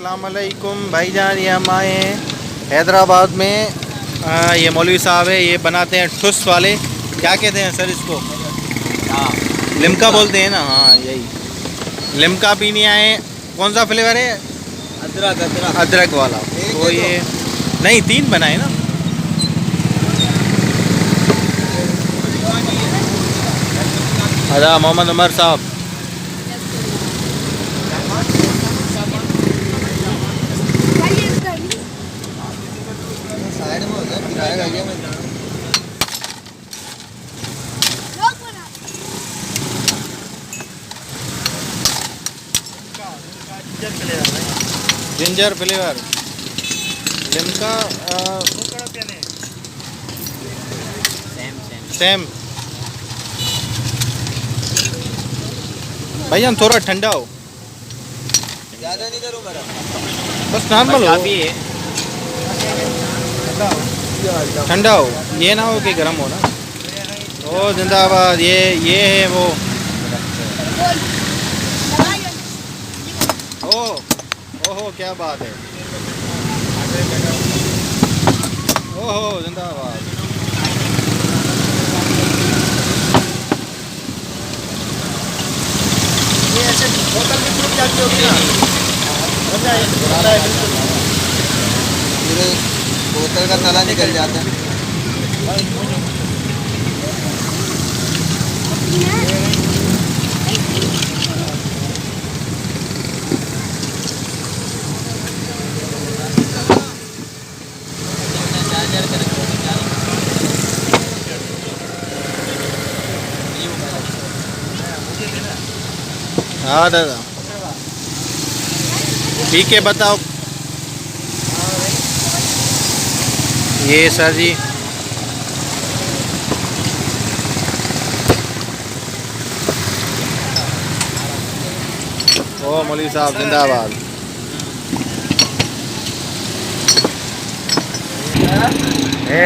अस्सलाम वालेकुम भाईजान। ये हम आए हैं हैदराबाद में। ये मौलवी साहब है, ये बनाते हैं ठुस वाले। क्या कहते हैं सर इसको? लिम्का बोलते हैं ना? हाँ यही लिम्का पीने आए हैं। कौन सा फ्लेवर है? अदरक अदरक अदरक वाला। तो ये नहीं, 3 बनाए ना। अदा मोहम्मद उमर साहब। साइड में हो गया, किराया लग गया मैं। Ginger flavour Limca same. भैया थोड़ा ठंडा हो, ज़्यादा नहीं करूँ मेरा। बस नॉर्मल हो, ठंडा हो, ये ना हो कि गर्म हो ना। ओ जिंदाबाद। ये है वो। ओहो क्या बात है। ओहो जिंदाबाद। ये ऐसे बोतल में टूट जाती होगी ना? पूरे बोतल का तला निकल जाता है। हाँ दादा, ठीक है बताओ। ये सर जी ओ मौलवी साहब जिंदाबाद।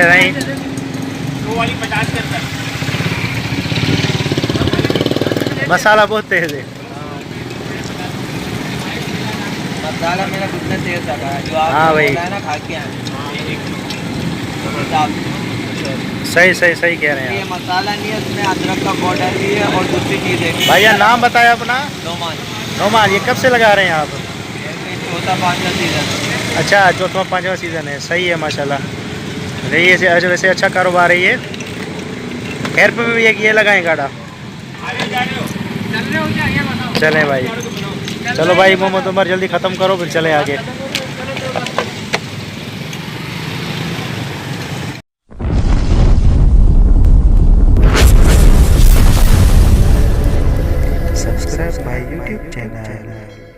नहीं वो वाली 50 के अंदर मसाला बहुत तेज है। मसाला मेरा कितना तेज लगा है जो आप हाँ भाई। बोला है ना, खा के आए। सही कह रहे हैं ये आप। मसाला नहीं है, इसमें अदरक का पाउडर भी है और दूसरी चीज़ें। भैया नाम बताया अपना। नोमान। नोमान, ये कब से लगा रहे हैं आप? चौथा 5वां सीजन। अच्छा, चौथा 5वां सीज़न है। सही है माशाल्लाह। रही है वैसे अच्छा कारोबार है ये। खैर पे भी एक ये लगाएं गाड़ा। चलें भाई, चलो भाई मोहम्मद उमर जल्दी ख़त्म करो फिर चलें आगे। Subscribe my YouTube channel.